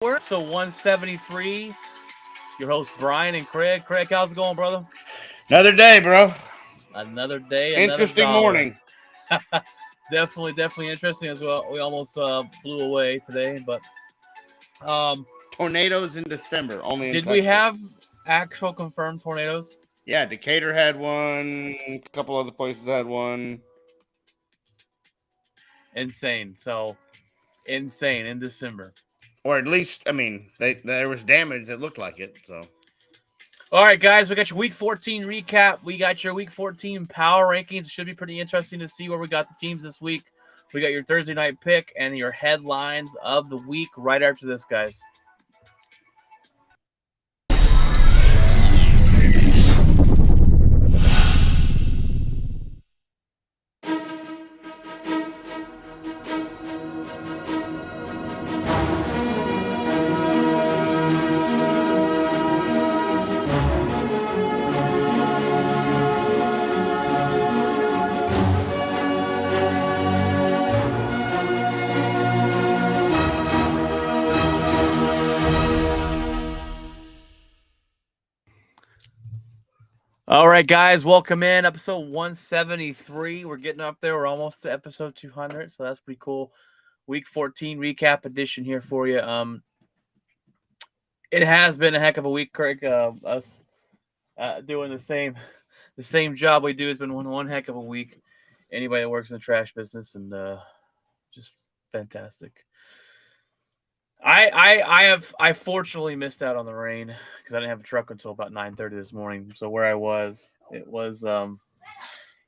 So 173. Your host Brian and Craig. Craig, how's it going, brother? Another day, bro. Another day, another Interesting dollar. morning. Definitely interesting as well. We almost blew away today, but Tornadoes in December, only in did we Texas. have actual confirmed tornadoes? Yeah, Decatur had one. A couple other places had one. Insane. So insane in December. Or at least, there was damage that looked like it. So All right, guys, we got your Week 14 recap. We got your Week 14 power rankings. It should be pretty interesting to see where we got the teams this week. We got your Thursday night pick and your headlines of the week right after this, guys. All right, guys, welcome in episode 173. We're getting up there. We're almost to episode 200, so that's pretty cool. Week 14 recap edition here for you. It has been a heck of a week, Craig. Us doing the same job we do has been one heck of a week. Anybody that works in the trash business and just fantastic. I fortunately missed out on the rain because I didn't have a truck until about 9:30 this morning. So where I was, it was sorry,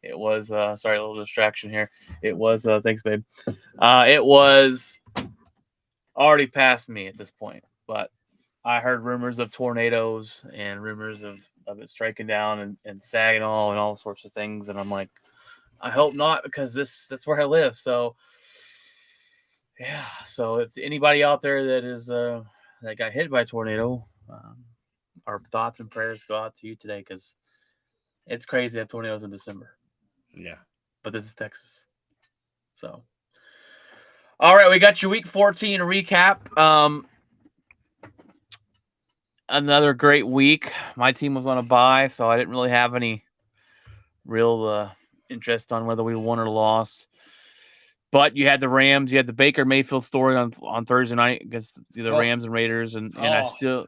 a little distraction here. It was thanks, babe. It was already past me at this point, but I heard rumors of tornadoes and rumors of it striking down and Saginaw and all sorts of things, and I'm like, I hope not because that's where I live. So yeah, so it's anybody out there that is that got hit by a tornado. Our thoughts and prayers go out to you today because it's crazy to have tornadoes in December. yeah, But this is Texas, so all right, we got your Week 14 recap. Another great week. My team was on a bye, so I didn't really have any real interest on whether we won or lost. But you had the Rams, you had the Baker Mayfield story on Thursday night against the Rams and Raiders, and I still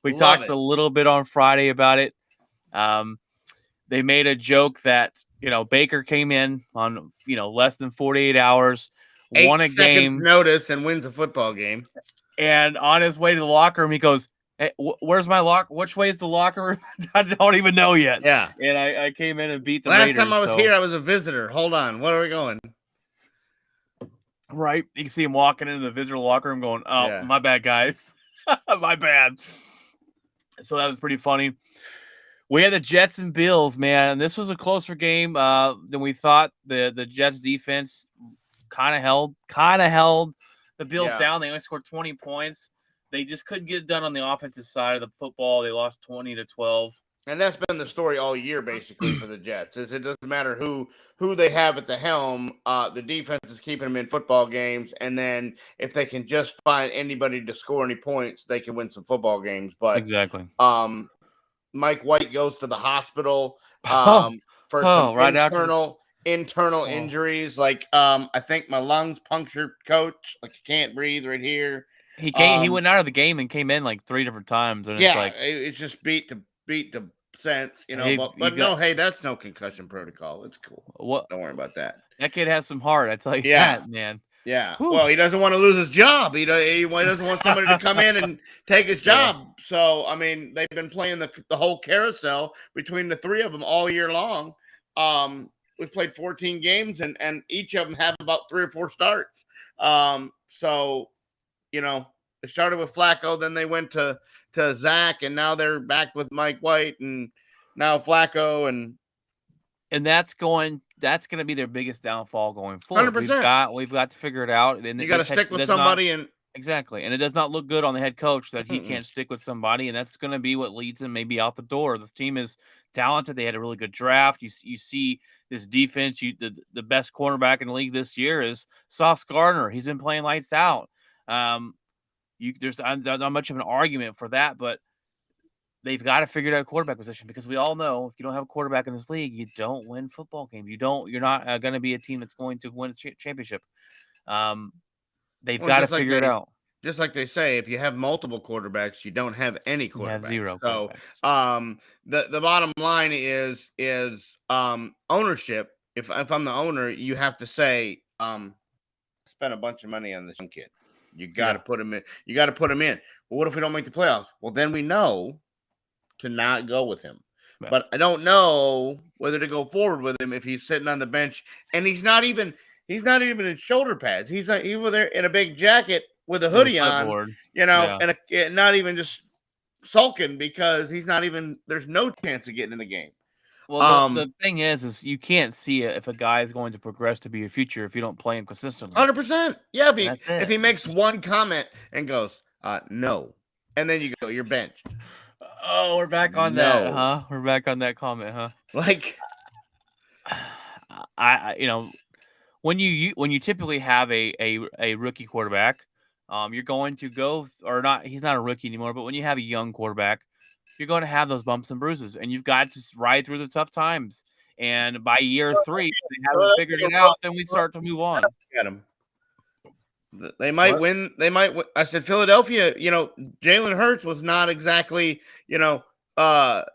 we talked a little bit on Friday about it. They made a joke that Baker came in on less than 48 hours, 8 won a seconds game notice, and wins a football game. And on his way to the locker room, he goes, "Hey, where's my locker? Which way is the locker room?" I don't even know yet. Yeah. And I came in and beat the Last Raiders. time I was here, I was a visitor. Hold on. Where are we going? Right. You can see him walking into the visitor locker room going, "Oh, yeah. My bad, guys. My bad." So that was pretty funny. We had the Jets and Bills, man. This was a closer game than we thought. The Jets defense kind of held the Bills down. They only scored 20 points. They just couldn't get it done on the offensive side of the football. They lost 20-12. And that's been the story all year, basically, for the Jets. Is it doesn't matter who they have at the helm. The defense is keeping them in football games, and then if they can just find anybody to score any points, they can win some football games. But exactly. Mike White goes to the hospital for some right internal injuries. Like I think my lungs punctured, coach. Like I can't breathe right here. He came. He went out of the game and came in like 3 different times, and it's like it's just beat the sense, but no, hey, that's no concussion protocol. It's cool. Don't worry about that. That kid has some heart, I tell you that, man. Yeah. Whew. Well, he doesn't want to lose his job. He doesn't want somebody to come in and take his job. Yeah. So, I mean, they've been playing the whole carousel between the three of them all year long. We've played 14 games, and each of them have about 3 or 4 starts. So, they started with Flacco, then they went to Zach, and now they're back with Mike White, and now Flacco, and that's going to be their biggest downfall going forward. 100%. We've got to figure it out. And you got to stick with somebody, and exactly, and it does not look good on the head coach that he can't stick with somebody, and that's going to be what leads him maybe out the door. This team is talented. They had a really good draft. You see this defense. The best cornerback in the league this year is Sauce Gardner. He's been playing lights out. there's not much of an argument for that, but they've got to figure out a quarterback position because we all know if you don't have a quarterback in this league, you don't win football games. You're not going to be a team that's going to win a championship. They've Well, got to figure it out. just like they say, if you have multiple quarterbacks, you don't have any You have quarterbacks. zero So, quarterbacks. the bottom line is ownership. If I'm the owner, you have to say, spend a bunch of money on this young kid. You got to put him in. You got to put him in. Well, what if we don't make the playoffs? Well, then we know to not go with him. Yeah. But I don't know whether to go forward with him if he's sitting on the bench and he's not even in shoulder pads. He's over there in a big jacket with a hoodie on, and not even just sulking because he's not even. There's no chance of getting in the game. Well, the thing is you can't see it if a guy is going to progress to be a future if you don't play him consistently. 100%. Yeah, if he makes one comment and goes, no, and then you go, you're benched. Oh, we're back on that, huh? We're back on that comment, huh? Like, when you typically have a rookie quarterback, you're going to go or not. He's not a rookie anymore, but when you have a young quarterback, you're going to have those bumps and bruises, and you've got to ride through the tough times. And by year 3, they haven't figured it out, then we start to move on. Get him. They might win. They might win. I said Philadelphia, Jalen Hurts was not exactly, Brett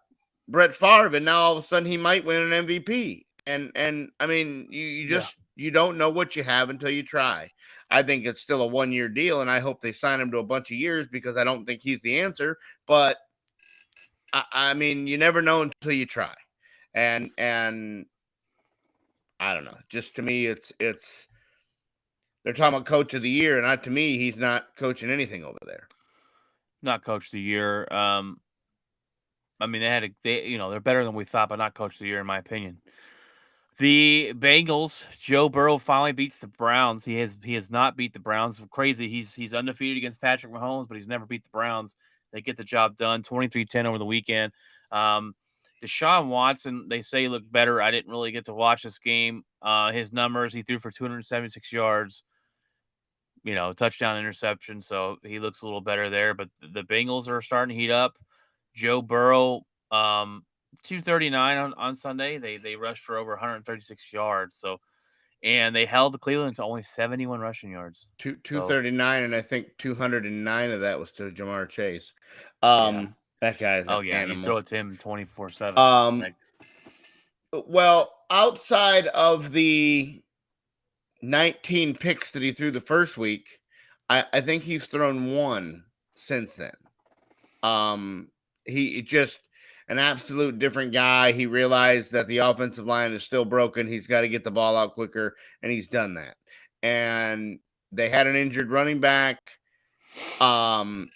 Favre, and now all of a sudden he might win an MVP. And I mean, you don't know what you have until you try. I think it's still a 1-year deal, and I hope they sign him to a bunch of years because I don't think he's the answer. But I mean, you never know until you try. And I don't know. Just to me, it's they're talking about coach of the year, and to me, he's not coaching anything over there. Not coach of the year. I mean, they're better than we thought, but not coach of the year in my opinion. The Bengals, Joe Burrow finally beats the Browns. He has not beat the Browns. Crazy. He's undefeated against Patrick Mahomes, but he's never beat the Browns. They get the job done. 23-10 over the weekend. Deshaun Watson, they say looked better. I didn't really get to watch this game. His numbers, he threw for 276 yards. Touchdown, interception. So he looks a little better there. But the Bengals are starting to heat up. Joe Burrow, 239 on Sunday. They rushed for over 136 yards. So, and they held the Cleveland to only 71 rushing yards. 239, and I think 209 of that was to Jamar Chase. That guy's an animal. You throw it to him 24/7. Well, outside of the 19 picks that he threw the first week, I think he's thrown one since then. He just an absolute different guy. He realized that the offensive line is still broken. He's got to get the ball out quicker, and he's done that. And they had an injured running back. And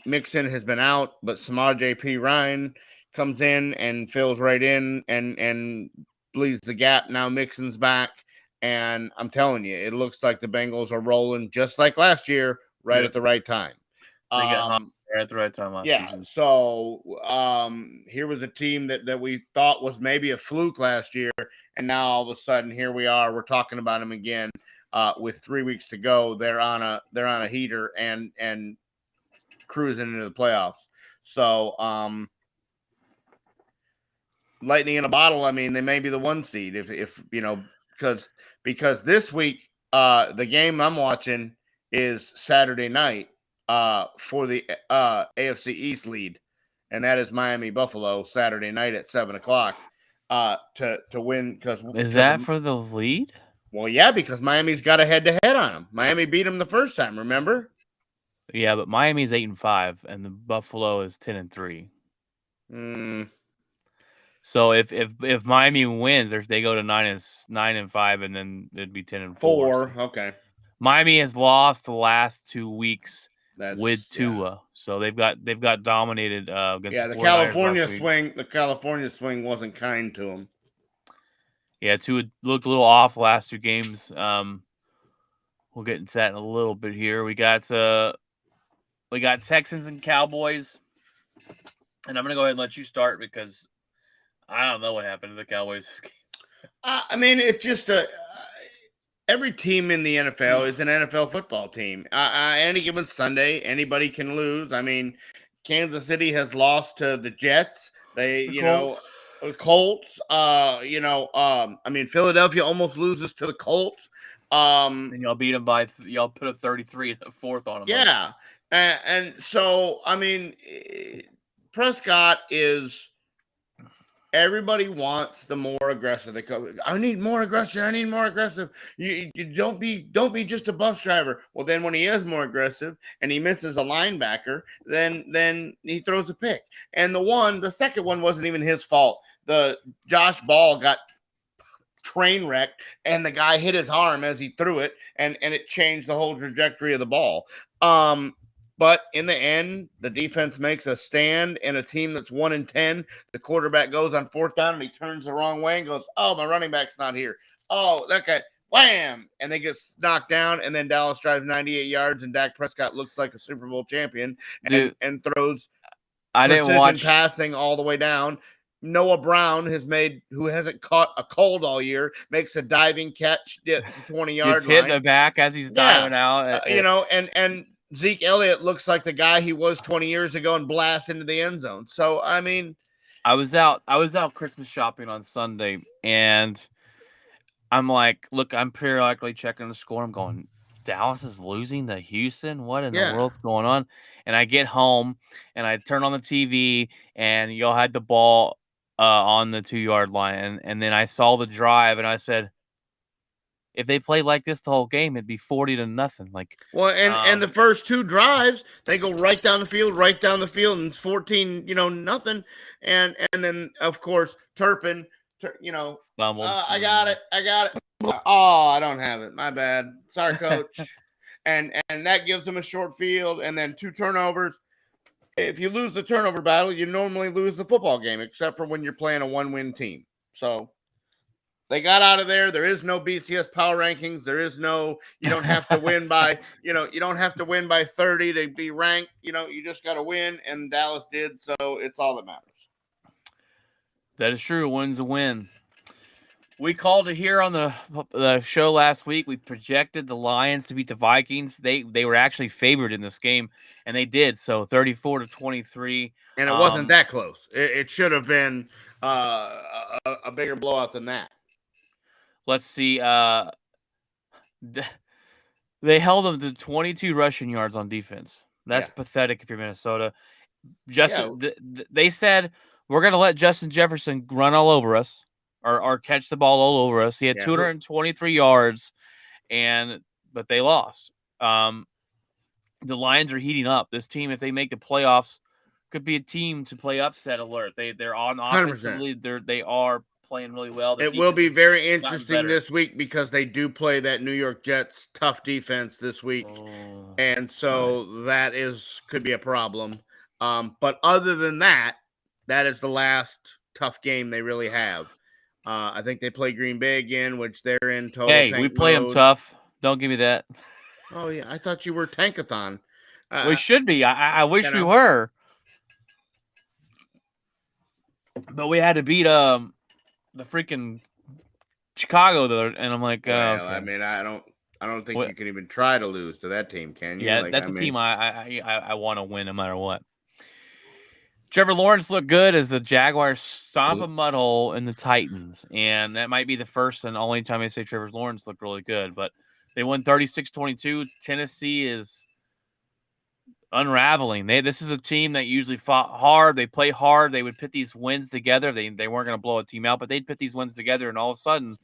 Mixon has been out, but Samaje Perine comes in and fills right in and bleeds the gap. Now Mixon's back, and I'm telling you, it looks like the Bengals are rolling just like last year, right at the right time. They got hot right at the right time last season. So here was a team that we thought was maybe a fluke last year, and now all of a sudden here we are. We're talking about them again with 3 weeks to go. They're on a heater and cruising into the playoffs. So lightning in a bottle. I mean, they may be the 1 seed if because this week the game I'm watching is Saturday night for the AFC East lead, and that is Miami Buffalo Saturday night at 7:00 to win. Because is that for the lead? Well, yeah, because Miami's got a head-to-head on them. Miami beat them the first time. Remember? Yeah, but Miami's 8-5, and the Buffalo is 10-3. So if Miami wins, they go to 9-5, and then it'd be 10-4. So. Okay. Miami has lost the last 2 weeks with Tua, so they've got dominated against. Yeah, the California swing wasn't kind to them. Yeah, Tua looked a little off the last 2 games. We'll get into that in a little bit here. We got Texans and Cowboys, and I'm gonna go ahead and let you start because I don't know what happened to the Cowboys this game. I mean, it's just every team in the NFL is an NFL football team. Any given Sunday, anybody can lose. I mean, Kansas City has lost to the Jets. They, Colts. I mean, Philadelphia almost loses to the Colts. And y'all beat them y'all put up 33 and a fourth on them. Yeah, and so I mean, Prescott is. Everybody wants the more aggressive. They go, I need more aggressive. I need more aggressive. You don't be just a bus driver. Well, then when he is more aggressive and he misses a linebacker, then he throws a pick. And the second one wasn't even his fault. The Josh Ball got train wrecked and the guy hit his arm as he threw it, and it changed the whole trajectory of the ball. But in the end, the defense makes a stand, and a team that's 1-10, the quarterback goes on fourth down and he turns the wrong way and goes, "Oh, my running back's not here. Oh, that guy, wham!" And they get knocked down, and then Dallas drives 98 yards, and Dak Prescott looks like a Super Bowl champion and throws precision passing all the way down. Noah Brown who hasn't caught a cold all year, makes a diving catch to 20-yard line. Hit the back as he's diving out. And Zeke Elliott looks like the guy he was 20 years ago and blasts into the end zone. So, I mean, I was out Christmas shopping on Sunday, and I'm like, look, I'm periodically checking the score. I'm going, Dallas is losing to Houston. What in the world's going on? And I get home and I turn on the TV, and y'all had the ball on the 2-yard line. And then I saw the drive, and I said, if they played like this the whole game, it'd be 40-0. Like, well, and the first two drives, they go right down the field, and it's 14, nothing. And then of course Turpin, stumbled. I got it. Oh, I don't have it. My bad. Sorry, coach. and that gives them a short field, and then 2 turnovers. If you lose the turnover battle, you normally lose the football game, except for when you're playing a 1-win team. So they got out of there. There is no BCS power rankings. There is no, you don't have to win by, you don't have to win by 30 to be ranked. You just got to win, and Dallas did, so it's all that matters. That is true. A win's a win. We called it here on the show last week. We projected the Lions to beat the Vikings. They were actually favored in this game, and they did. So 34-23. And it wasn't that close. It should have been a bigger blowout than that. Let's see. They held them to 22 rushing yards on defense. That's pathetic if you're Minnesota. They said, we're going to let Justin Jefferson run all over us or catch the ball all over us. He had 223 yards, but they lost. The Lions are heating up. This team, if they make the playoffs, could be a team to play upset alert. They're on offensively. They are playing really well. It will be very interesting this week because they do play that New York Jets tough defense this week. And so that could be a problem. But other than that is the last tough game they really have. I think they play Green Bay again, which they're in total tank we play them tough. Don't give me that. Oh, yeah. I thought you were tankathon. We should be. I wish we were. But we had to beat the freaking Chicago there, and I'm like, okay. I mean, I don't think you can even try to lose to that team, can you? Yeah, that's a team I want to win no matter what. Trevor Lawrence looked good as the Jaguars stomp a mud hole in the Titans, and that might be the first and only time I say Trevor Lawrence looked really good. But they won 36-22. Tennessee is unraveling. This is a team that usually fought hard. They play hard. They would put these wins together. They weren't going to blow a team out, but they'd put these wins together, and all of a sudden,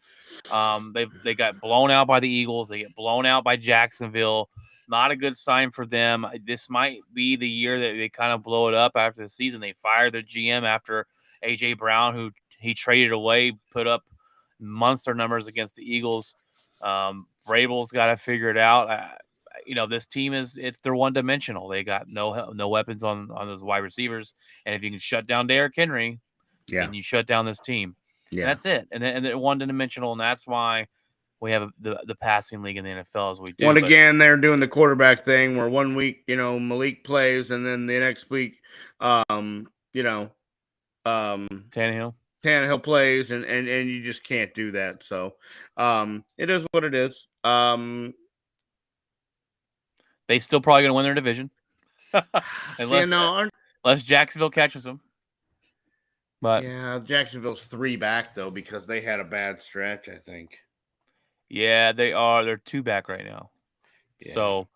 they got blown out by the Eagles. They get blown out by Jacksonville. Not a good sign for them. This might be the year that they kind of blow it up after the season. They fired their GM after A.J. Brown, who he traded away, put up monster numbers against the Eagles. Vrabel's got to figure it out. This team they're one-dimensional. They got no weapons on those wide receivers. And if you can shut down Derrick Henry, then you shut down this team. Yeah. And that's it. And they're one-dimensional, and that's why we have the passing league in the NFL as we do. Again, they're doing the quarterback thing where one week, Malik plays, and then the next week, Tannehill Tannehill plays, and you just can't do that. So, it is what it is. They still probably going to win their division. unless Jacksonville catches them. But yeah, Jacksonville's 3 back though because they had a bad stretch, I think. Yeah, they are. They're 2 back right now. Yeah. So,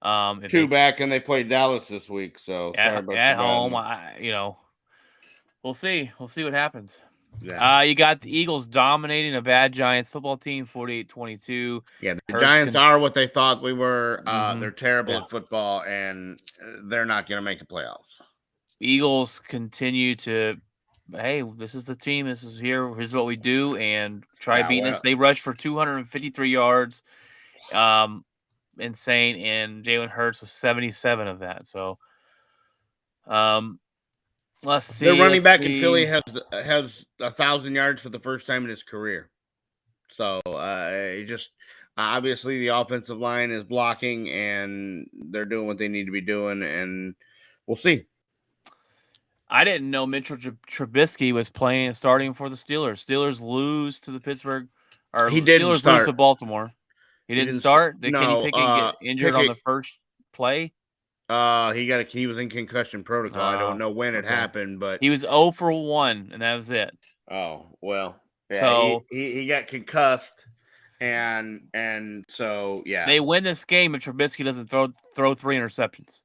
if 2 back, and they played Dallas this week. So sorry about at home. We'll see. We'll see what happens. Yeah. You got the Eagles dominating a bad Giants football team, 48-22. Yeah, the Giants are what they thought we were. They're terrible at football, and they're not going to make the playoffs. Eagles continue to, hey, this is the team. This is here. Here's what we do, and try beating us. They rushed for 253 yards. Insane, and Jalen Hurts was 77 of that. So, let's see. Their running back in Philly has 1,000 yards for the first time in his career. So, just obviously the offensive line is blocking, and they're doing what they need to be doing, and we'll see. I didn't know Mitchell Trubisky was starting for the Steelers. Steelers lose to the Pittsburgh, or he didn't Steelers start. lose to Baltimore. He didn't start. Did Kenny Pickett get injured on the first play? He was in concussion protocol. I don't know when it happened, but he was 0 for 1, and that was it. Oh well, yeah. So he got concussed, and so yeah, they win this game if Trubisky doesn't throw 3 interceptions.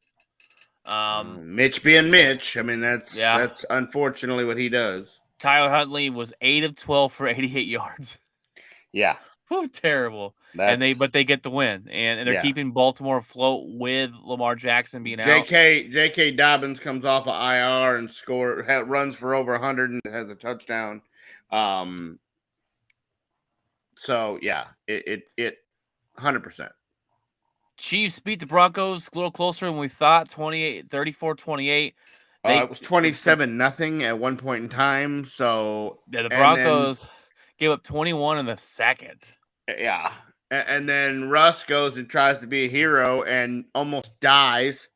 Mitch being Mitch, I mean that's unfortunately what he does. Tyler Huntley was 8 of 12 for 88 yards. Yeah. Whew, terrible. But they get the win, and they're keeping Baltimore afloat with Lamar Jackson being out. J.K. Dobbins comes off of IR and runs for over 100 and has a touchdown. So yeah, it 100%. Chiefs beat the Broncos a little closer than we thought, 34-28. It was 27-0 at one point in time. So yeah, the Broncos gave up 21 in the second. Yeah. And then Russ goes and tries to be a hero and almost dies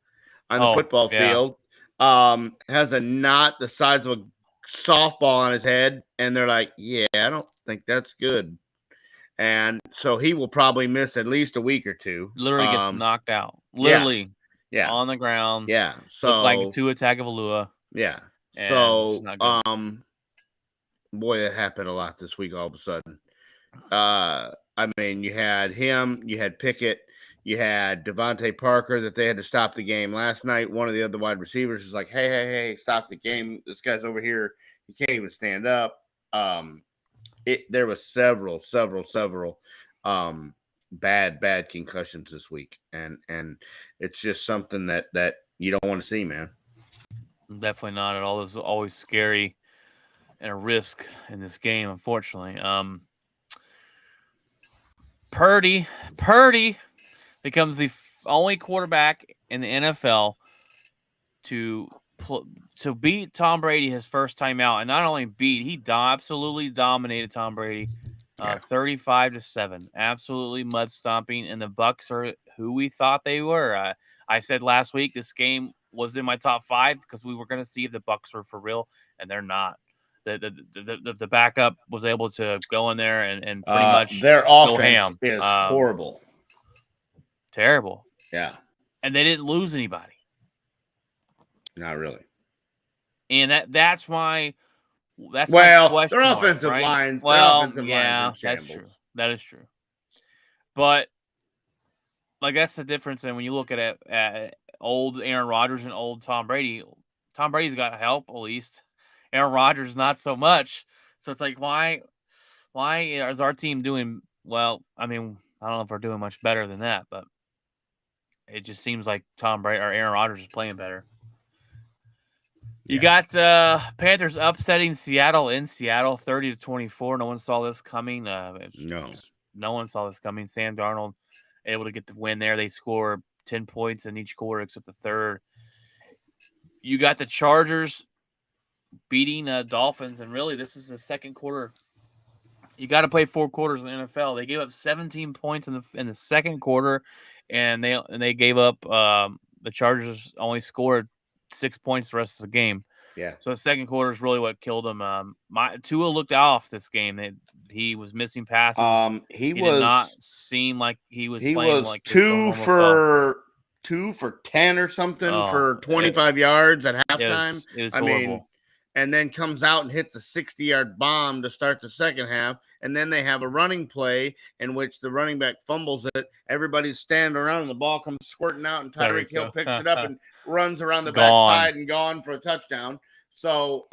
on the football field. Has a knot the size of a softball on his head. And they're like, yeah, I don't think that's good. And so he will probably miss at least a week or 2. Literally gets knocked out. Literally. Yeah. On the ground. Yeah. So looked like a Tua Tagovailoa. Yeah. So boy, that happened a lot this week all of a sudden. I mean, you had him, you had Pickett, you had Devontae Parker that they had to stop the game last night. One of the other wide receivers is like, hey, stop the game. This guy's over here. He can't even stand up. There was several bad concussions this week. And it's just something that you don't want to see, man. Definitely not at all. There's always scary and a risk in this game, unfortunately. Purdy becomes the only quarterback in the NFL to beat Tom Brady his first time out, and not only beat, he absolutely dominated Tom Brady, 35-7, absolutely mud stomping. And the Bucs are who we thought they were. I said last week this game was in my top 5 because we were going to see if the Bucs were for real, and they're not. The backup was able to go in there and pretty much their offense is horrible, terrible. Yeah, and they didn't lose anybody. Not really. And that's why. That's their offensive line. Well, yeah, that's true. That is true. But like that's the difference. And when you look at old Aaron Rodgers and old Tom Brady, Tom Brady's got help at least. Aaron Rodgers, not so much. So it's like, why is our team doing well? I mean, I don't know if we're doing much better than that, but it just seems like Tom Brady or Aaron Rodgers is playing better. You got Panthers upsetting Seattle in Seattle, 30-24. No one saw this coming. No one saw this coming. Sam Darnold able to get the win there. They score 10 points in each quarter except the third. You got the Chargers beating Dolphins, and really this is the second quarter. You got to play 4 quarters in the NFL. They gave up 17 points in the second quarter, and they gave up. The Chargers only scored 6 points the rest of the game. Yeah. So the second quarter is really what killed him. Tua looked off this game. He was missing passes. He He did not was seem like he was he playing was like his normal self. 2 for 10 or something Oh, for 25 yards at halftime. it was I mean, horrible. and then comes out and hits a 60-yard bomb to start the second half. And then they have a running play in which the running back fumbles it. Everybody's standing around and the ball comes squirting out, and There you Tyreek Hill go. picks it up and runs around the Gone. backside and gone for a touchdown. So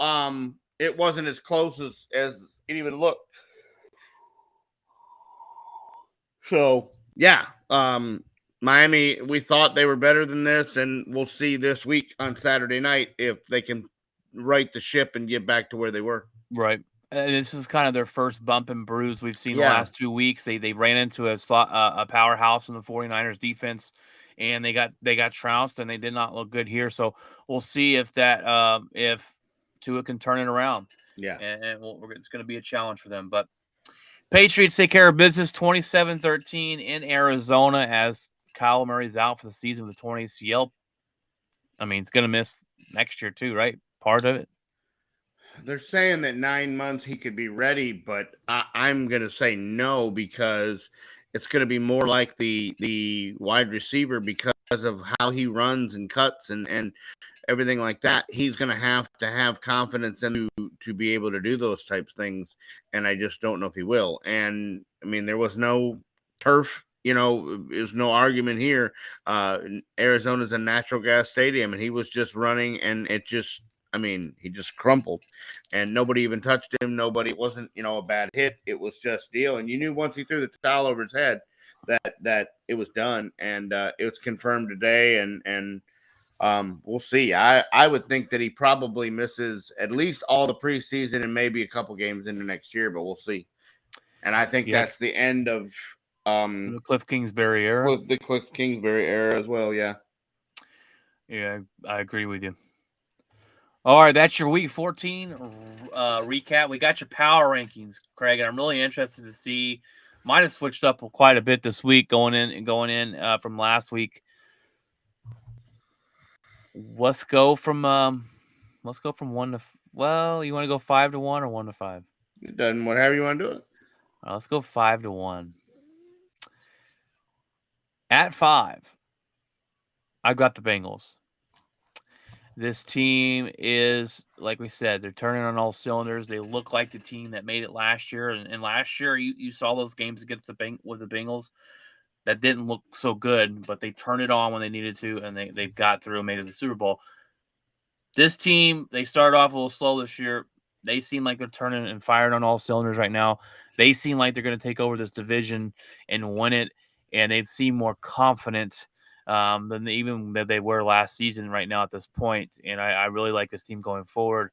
it wasn't as close as it even looked. So yeah, Miami, we thought they were better than this, and we'll see this week on Saturday night if they can right the ship and get back to where they were. Right. And this is kind of their first bump and bruise we've seen the Yeah. last 2 weeks. They ran into a powerhouse in the 49ers defense, and they got trounced, and they did not look good here. So we'll see if if Tua can turn it around. Yeah. And it's going to be a challenge for them. But Patriots take care of business 27-13 in Arizona as Kyle Murray's out for the season with a torn ACL. I mean, it's going to miss next year too, right? Part of it. They're saying that 9 months he could be ready, but I'm going to say no, because it's going to be more like the wide receiver because of how he runs and cuts and everything like that. He's going to have confidence in to be able to do those types of things, and I just don't know if he will. And I mean, there was no turf. There's no argument here. Arizona's a natural gas stadium, and he was just running, and he just crumpled, and nobody even touched him. It wasn't, a bad hit. It was just deal. And you knew once he threw the towel over his head that it was done. And it was confirmed today. And we'll see. I would think that he probably misses at least all the preseason and maybe a couple games into next year, but we'll see. And I think that's the end of the Cliff Kingsbury era. The Cliff Kingsbury era as well. Yeah. Yeah, I agree with you. All right, that's your Week 14 recap. We got your power rankings, Craig, and I'm really interested to see. Might have switched up quite a bit this week, going in from last week. Let's go from 1 to. Well, you want to go 5 to 1 or 1 to 5? It doesn't. Whatever you want to do it. Let's go 5 to 1. At 5, I've got the Bengals. This team is, like we said, they're turning on all cylinders. They look like the team that made it last year. And last year, you saw those games against the Bengals that didn't look so good, but they turned it on when they needed to, and they got through and made it to the Super Bowl. This team, they started off a little slow this year. They seem like they're turning and firing on all cylinders right now. They seem like they're going to take over this division and win it, and they seem more confident than even that they were last season right now at this point. And I really like this team going forward.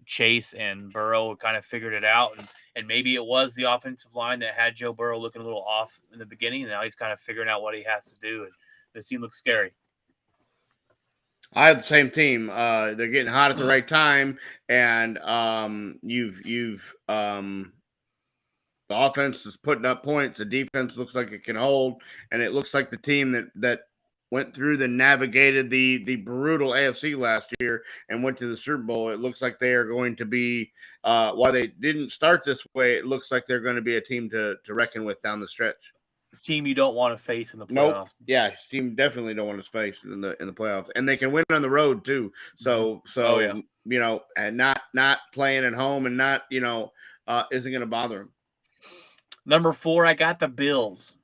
Chase and Burrow kind of figured it out, and maybe it was the offensive line that had Joe Burrow looking a little off in the beginning, and now he's kind of figuring out what he has to do. And this team looks scary. I had the same team. They're getting hot at the right time, and the offense is putting up points. The defense looks like it can hold, and it looks like the team that went through navigated the brutal AFC last year and went to the Super Bowl. It looks like they are going to be, while they didn't start this way, it looks like they're going to be a team to reckon with down the stretch. Team you don't want to face in the playoffs. Nope. Yeah, team definitely don't want to face in the playoffs, and they can win on the road too. So and not playing at home and not isn't going to bother them. Number 4, I got the Bills.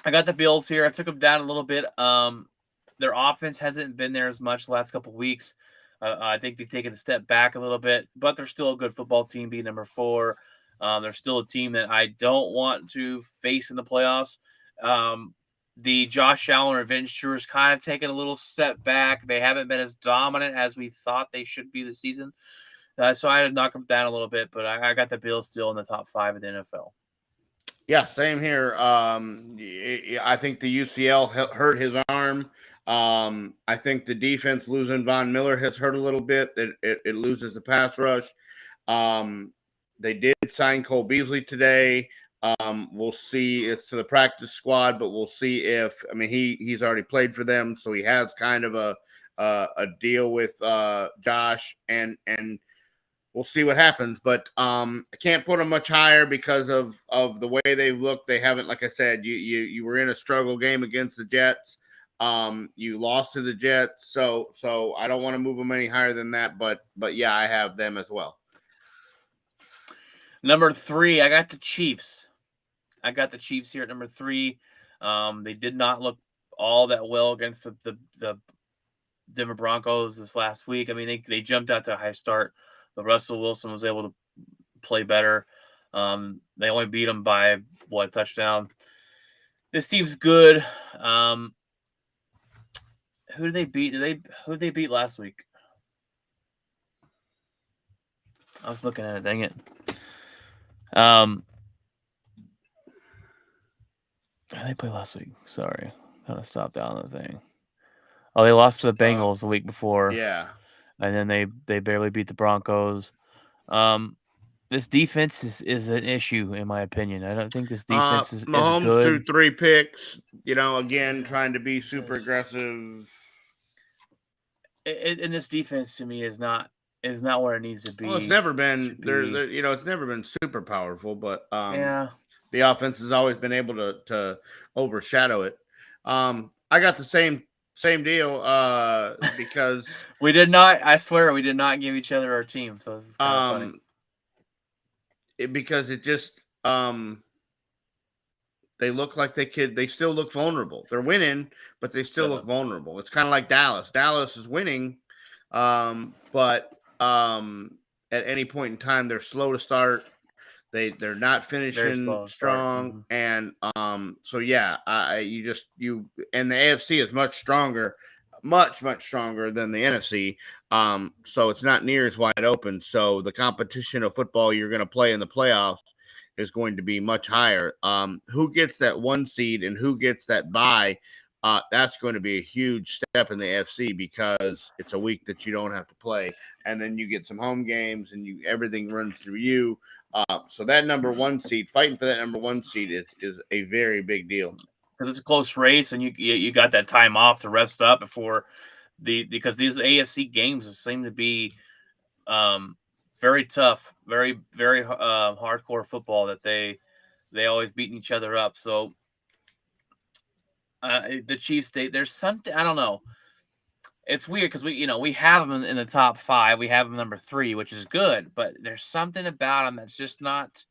I got the Bills here. I took them down a little bit. Their offense hasn't been there as much the last couple of weeks. I think they've taken a step back a little bit, but they're still a good football team, being number 4. They're still a team that I don't want to face in the playoffs. The Josh Allen revenge tour is kind of taken a little step back. They haven't been as dominant as we thought they should be this season. So I had to knock them down a little bit, but I got the Bills still in the top 5 of the NFL. Yeah, same here. I think the UCL hurt his arm. I think the defense losing Von Miller has hurt a little bit. It loses the pass rush. They did sign Cole Beasley today. We'll see. It's to the practice squad, but we'll see if he's already played for them, so he has kind of a a deal with Josh, and we'll see what happens. But I can't put them much higher because of the way they've looked. They haven't, like I said, you were in a struggle game against the Jets. You lost to the Jets, so I don't want to move them any higher than that. But yeah, I have them as well. Number 3, I got the Chiefs. I got the Chiefs here at number 3. They did not look all that well against the Denver Broncos this last week. I mean, they jumped out to a high start, but Russell Wilson was able to play better. They only beat them by a touchdown. This team's good. Who did they beat? Who did they beat last week? I was looking at it. Dang it. How did they play last week? Sorry, kind of stopped down the thing. Oh, they lost to the Bengals the week before. Yeah, and then they barely beat the Broncos. This defense is an issue in my opinion. I don't think this defense is Mahomes good. threw 3 picks. Again, trying to be super aggressive. And this defense to me is not where it needs to be. Well, it's never been it's never been super powerful, but yeah, the offense has always been able to overshadow it. I got the same deal because we did not. I swear we did not give each other our team, so this is kind of funny. Because it just they look like they still look vulnerable. They're winning, but they still look vulnerable. It's kind of like Dallas. Dallas is winning, but at any point in time, they're slow to start. They're not finishing strong, and so yeah, and the AFC is much stronger, much stronger than the NFC. So it's not near as wide open. So the competition of football you're going to play in the playoffs is going to be much higher. Who gets that 1 seed and who gets that bye? That's going to be a huge step in the AFC because it's a week that you don't have to play, and then you get some home games, and everything runs through you. So that number 1 seed, fighting for that number 1 seed is a very big deal because it's a close race, and you got that time off to rest up before because these AFC games seem to be very tough, very hardcore football that they always beating each other up. So the Chiefs, there's something I don't know. It's weird because we have them in the top 5. We have them number 3, which is good, but there's something about them that's just not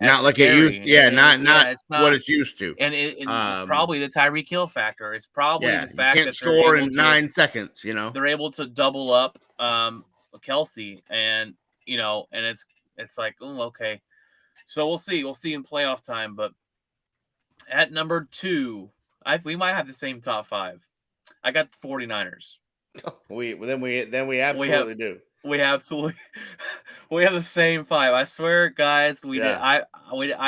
like scary. it used. Yeah, not it's not what it's used to. And it's probably the Tyreek Hill factor. It's probably the fact that score in 9 seconds. They're able to double up Kelsey, and and it's like, oh, okay. So we'll see. We'll see in playoff time. But at number 2, we might have the same top 5. I got the 49ers. We absolutely do. We absolutely we have the same 5. I swear, guys. We did. I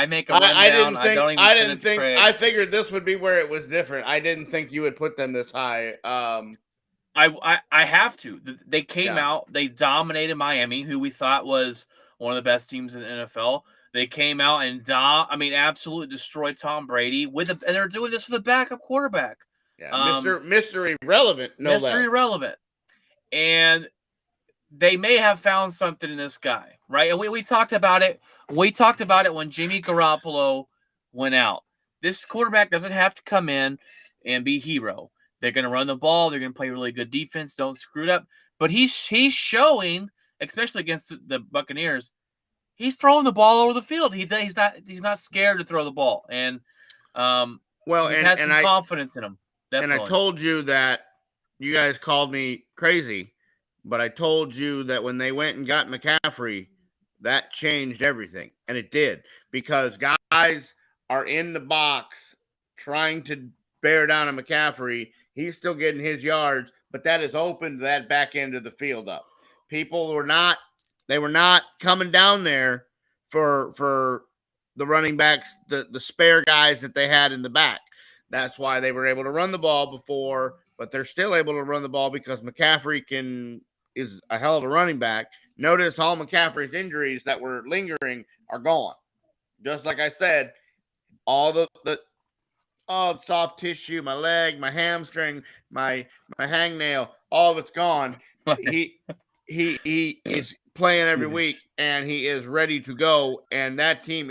make a rundown. I figured this would be where it was different. I didn't think you would put them this high. I have to. They came out. They dominated Miami, who we thought was one of the best teams in the NFL. They came out and absolutely destroyed Tom Brady and they're doing this with a backup quarterback. Yeah, Mr. Irrelevant. Mr. Irrelevant. And they may have found something in this guy, right? And we talked about it. We talked about it when Jimmy Garoppolo went out. This quarterback doesn't have to come in and be hero. They're going to run the ball. They're going to play really good defense. Don't screw it up. But he's showing, especially against the Buccaneers, he's throwing the ball over the field. He's not scared to throw the ball, and he has some confidence in him. Definitely. And I told you that you guys called me crazy, but I told you that when they went and got McCaffrey, that changed everything, and it did, because guys are in the box trying to bear down on McCaffrey. He's still getting his yards, but that has opened that back end of the field up. People were not coming down there for the running backs, the spare guys that they had in the back. That's why they were able to run the ball before, but they're still able to run the ball because McCaffrey is a hell of a running back. Notice all McCaffrey's injuries that were lingering are gone. Just like I said, all the all soft tissue, my leg, my hamstring, my hangnail, all of it's gone. He is playing every Excuse me. week, and he is ready to go. And that team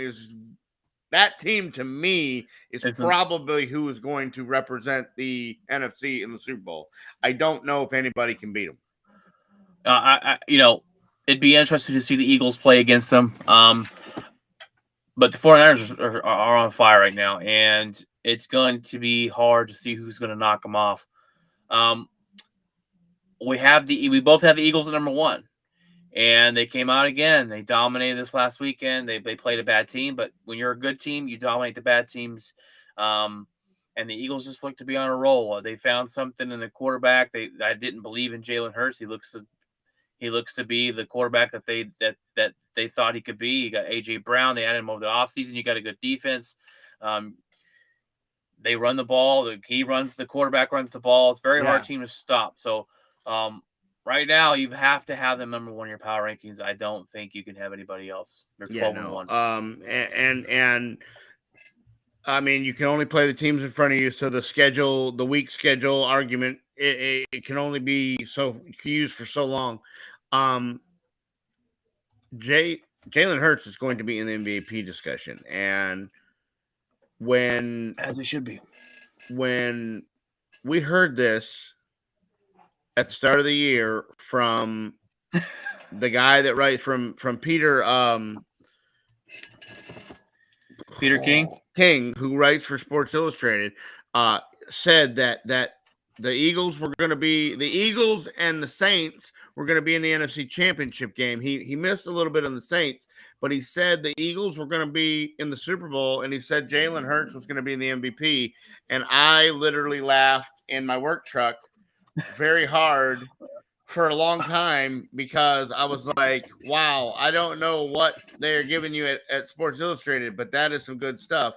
to me is Isn't probably who is going to represent the NFC in the Super Bowl. I don't know if anybody can beat them. it'd be interesting to see the Eagles play against them. But the 49ers are on fire right now, and it's going to be hard to see who's going to knock them off. We both have the Eagles at number one, and they came out again. They dominated this last weekend. They played a bad team, but when you're a good team, you dominate the bad teams. And the Eagles just look to be on a roll. They found something in the quarterback. I didn't believe in Jalen Hurts. He looks to be the quarterback that they thought he could be. You got AJ Brown. They added him over the offseason. You got a good defense. They run the ball. The quarterback runs the ball. It's a very hard team to stop. So right now, you have to have them number one in your power rankings. I don't think you can have anybody else. They're 12-1. And I mean, you can only play the teams in front of you. So the week schedule argument, it can only be used for so long. Jalen Hurts is going to be in the MVP discussion, and as he should be. When we heard this at the start of the year from the guy that writes from Peter King, who writes for Sports Illustrated, said that the Eagles and the Saints were going to be in the NFC Championship game. He missed a little bit on the Saints, but he said the Eagles were going to be in the Super Bowl, and he said Jalen Hurts was going to be in the MVP. And I literally laughed in my work truck very hard for a long time because I was like, wow, I don't know what they're giving you at Sports Illustrated, but that is some good stuff.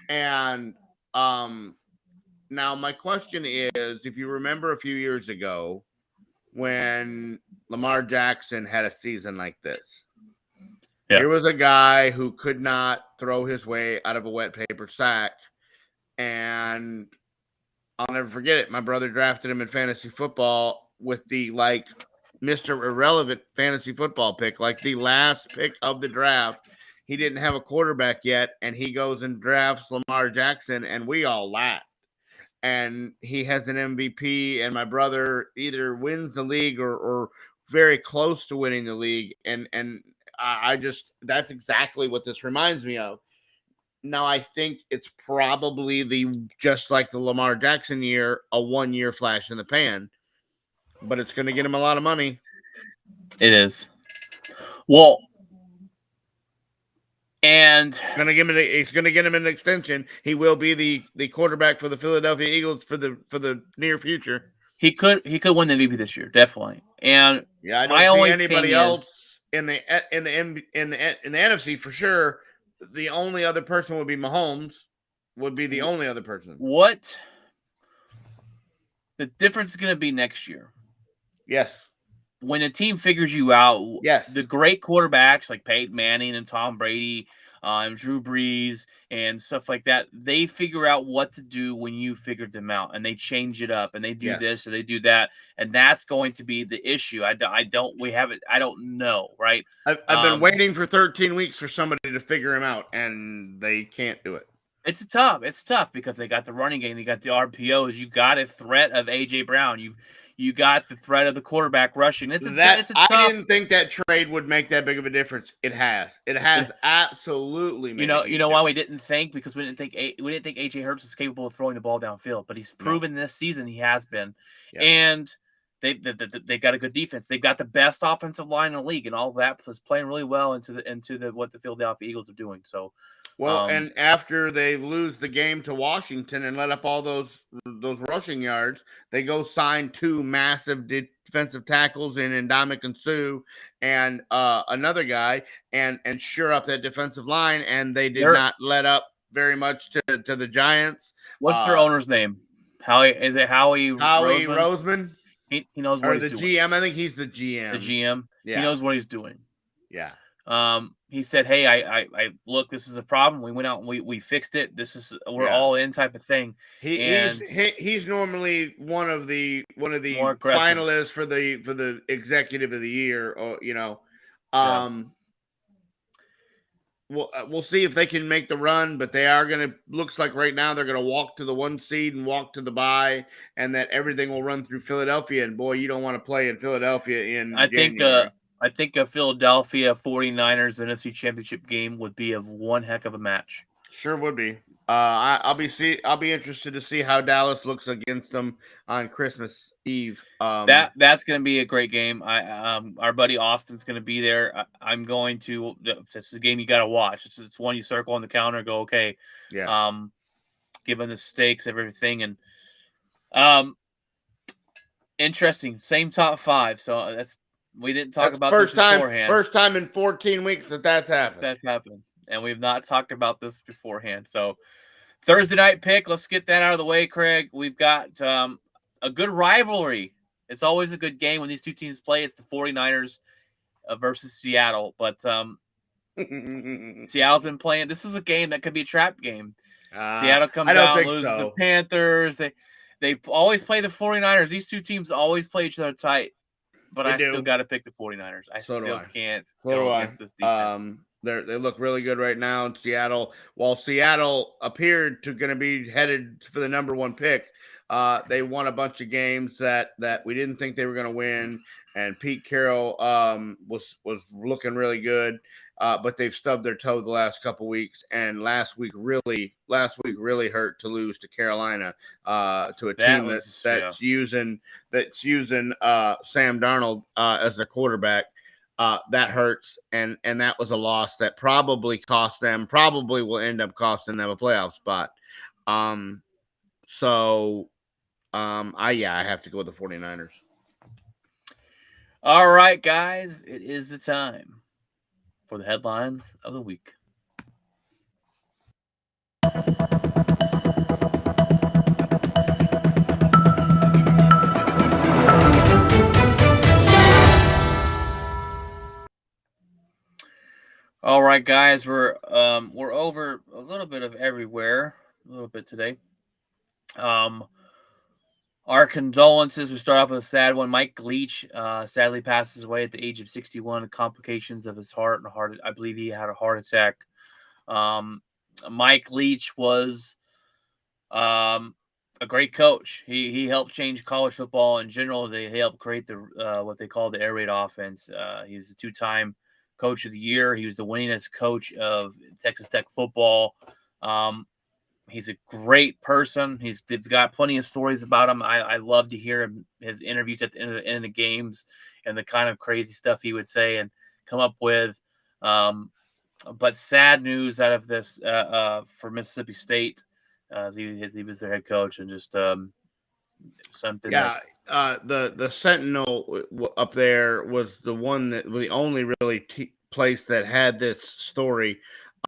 And now my question is, if you remember a few years ago when Lamar Jackson had a season like this, here was a guy who could not throw his way out of a wet paper sack, and I'll never forget it. My brother drafted him in fantasy football with the Mr. Irrelevant fantasy football pick, the last pick of the draft. He didn't have a quarterback yet, and he goes and drafts Lamar Jackson, and we all laughed. And he has an MVP, and my brother either wins the league or very close to winning the league. And I just, that's exactly what this reminds me of. Now, I think it's probably just like the Lamar Jackson year, a 1 year flash in the pan, but it's going to get him a lot of money. It is. Well, and it's going to get him an extension. He will be the quarterback for the Philadelphia Eagles for the near future. He could win the MVP this year, definitely. And I don't see anybody else in the NFC for sure. The only other person would be Mahomes. Would be the only other person. What the difference is going to be next year? Yes. When a team figures you out, yes, the great quarterbacks like Peyton Manning and Tom Brady, and Drew Brees and stuff like that, they figure out what to do when you figured them out, and they change it up, and they do this or they do that, and that's going to be the issue. I don't know, right? I've been waiting for 13 weeks for somebody to figure him out, and they can't do it. It's tough because they got the running game, they got the RPOs, you got a threat of AJ Brown, you got the threat of the quarterback rushing. It's tough. I didn't think that trade would make that big of a difference. It has absolutely made you know why we didn't think, because we didn't think AJ Hurts was capable of throwing the ball downfield, but he's proven this season he has been. Yeah. And they got a good defense. They've got the best offensive line in the league, and all that was playing really well into what the Philadelphia Eagles are doing. So and after they lose the game to Washington and let up all those rushing yards, they go sign 2 massive defensive tackles in Ndamukong Suh and another guy and sure up that defensive line, and they did not let up very much to the Giants. What's their owner's name? Howie Roseman? He knows what he's doing. GM. I think he's the GM. The GM. Yeah. He knows what he's doing. Yeah. He said, "Hey, I look, this is a problem. We went out and we fixed it. We're Yeah. all in type of thing." He's And he's normally one of the more aggressive. finalists for the executive of the year, or Yeah. we'll see if they can make the run, but they are gonna. Looks like right now they're gonna walk to the 1 seed and walk to the bye, and that everything will run through Philadelphia. And boy, you don't want to play in Philadelphia I in think January. I think a Philadelphia 49ers NFC Championship game would be a one heck of a match. Sure would be. I'll be interested to see how Dallas looks against them on Christmas Eve. That's going to be a great game. Our buddy Austin's going to be there. I'm going to. This is a game you got to watch. It's one you circle on the calendar. And go, okay. Yeah. Given the stakes of everything, and um, interesting. Same top five. So we didn't talk That's about this beforehand. first time in 14 weeks that's happened. That's happened, and we've not talked about this beforehand. So Thursday night pick. Let's get that out of the way, Craig. We've got a good rivalry. It's always a good game when these two teams play. It's the 49ers versus Seattle. But Seattle's been playing. This is a game that could be a trap game. Seattle comes out, loses the Panthers. They always play the 49ers. These two teams always play each other tight. But I still got to pick the 49ers. I still can't go against this defense. They look really good right now in Seattle. While Seattle appeared to going to be headed for the number 1 pick, they won a bunch of games that we didn't think they were going to win. And Pete Carroll was looking really good, but they've stubbed their toe the last couple weeks. And last week really hurt to lose to Carolina, to a team that's using Sam Darnold as their quarterback. That hurts, and that was a loss that probably will end up costing them a playoff spot. I have to go with the 49ers. All right, guys, it is the time for the headlines of the week. All right, guys, we're over a little bit of everywhere, a little bit today. Our condolences. We start off with a sad one. Mike Leach sadly passes away at the age of 61. Complications of his heart and I believe he had a heart attack. Mike Leach was a great coach. He helped change college football in general. He helped create the what they call the air raid offense. He's a 2-time coach of the year. He was the winningest coach of Texas Tech football. He's a great person. They've got plenty of stories about him. I love to hear his interviews at the end of the games and the kind of crazy stuff he would say and come up with. But sad news out of this for Mississippi State. He was their head coach, and just something. Yeah, the Sentinel up there was the only really place that had this story,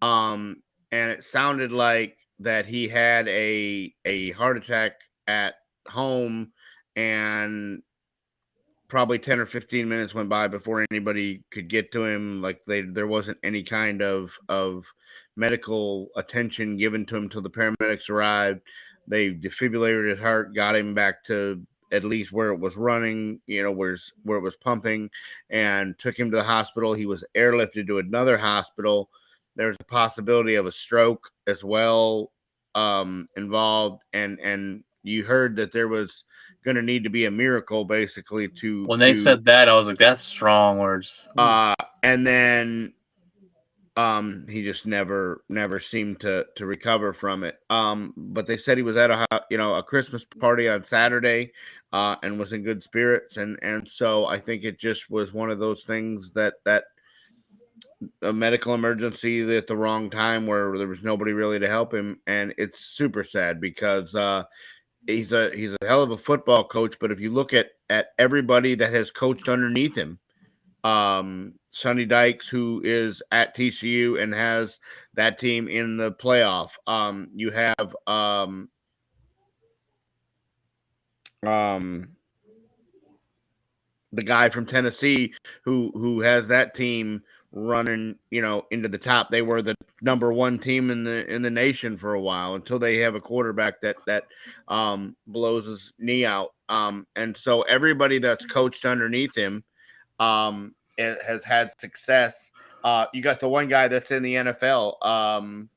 and it sounded like that he had a heart attack at home, and probably 10 or 15 minutes went by before anybody could get to him. Like there wasn't any kind of medical attention given to him till the paramedics arrived. They defibrillated his heart, got him back to at least where it was running, where it was pumping, and took him to the hospital. He was airlifted to another hospital. There's a possibility of a stroke as well involved, and you heard that there was going to need to be a miracle, basically. When they said that, I was like, "That's strong words." And then he just never seemed to recover from it. But they said he was at a Christmas party on Saturday, and was in good spirits, and so I think it just was one of those things that a medical emergency at the wrong time where there was nobody really to help him, and it's super sad because he's a hell of a football coach. But if you look at everybody that has coached underneath him, Sonny Dykes, who is at TCU and has that team in the playoff. You have the guy from Tennessee who has that team running, into the top. They were the number one team in the nation for a while until they have a quarterback that blows his knee out. And so everybody that's coached underneath him has had success. You got the one guy that's in the NFL.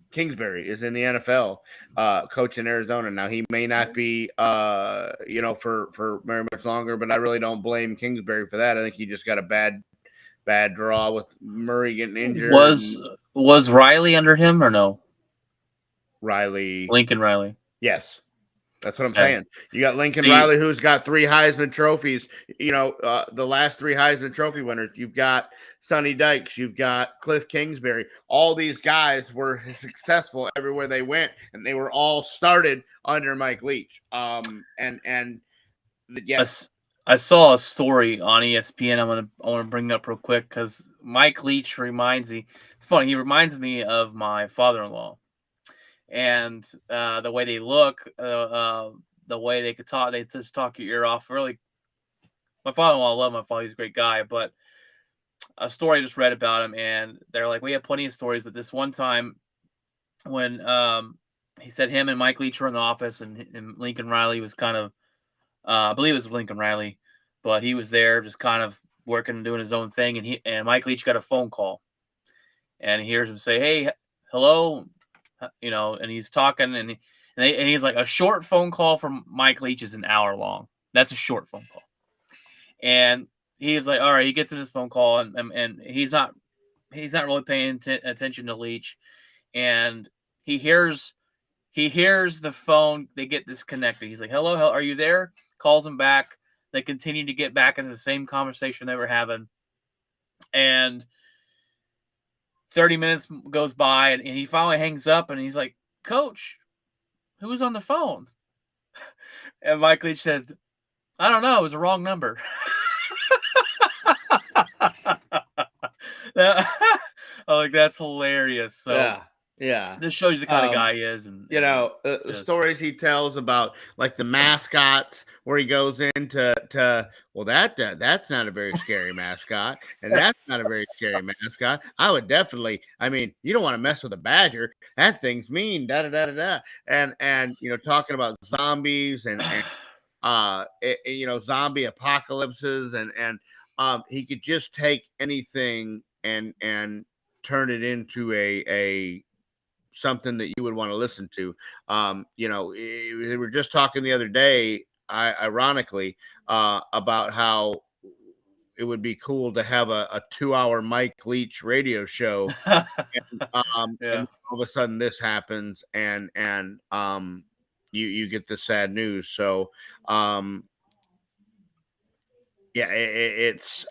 Kingsbury is in the NFL, coaching Arizona. Now he may not be, for very much longer, but I really don't blame Kingsbury for that. I think he just got a bad draw with Murray getting injured. Was Riley under him or no? Lincoln Riley. Yes. That's what I'm Okay. saying. You got Lincoln Riley, who's got 3 Heisman trophies. The last 3 Heisman Trophy winners. You've got Sonny Dykes. You've got Cliff Kingsbury. All these guys were successful everywhere they went, and they were all started under Mike Leach. Yes. I saw a story on ESPN. I want to bring up real quick because Mike Leach reminds me. It's funny. He reminds me of my father-in-law. And the way they look, the way they could talk, they just talk your ear off. Really, my father-in-law, I love my father; he's a great guy. But a story I just read about him, and they're like, we have plenty of stories, but this one time when he said him and Mike Leach were in the office, and Lincoln Riley was kind of, I believe it was Lincoln Riley, but he was there just kind of working and doing his own thing, and Mike Leach got a phone call, and he hears him say, "Hey, hello." And he's talking, and he's like, a short phone call from Mike Leach is an hour long. That's a short phone call. And he's like, all right, he gets in his phone call, and he's not really paying attention to Leach, and he hears the phone. They get disconnected. He's like, hello, are you there? Calls him back. They continue to get back into the same conversation they were having, and 30 minutes goes by, and he finally hangs up, and he's like, Coach, who was on the phone? And Mike Leach said, I don't know. It was a wrong number. I'm like, that's hilarious. So yeah. This shows you the kind of guy he is. And the stories he tells about like the mascots where he goes into well, that's not a very scary mascot, and that's not a very scary mascot. I would definitely, you don't want to mess with a badger. That thing's mean, da da da da da. And talking about zombies and zombie apocalypses, and he could just take anything and turn it into a something that you would want to listen to. We were just talking the other day, ironically, about how it would be cool to have a 2-hour Mike Leach radio show. And all of a sudden this happens, and you get the sad news. So it's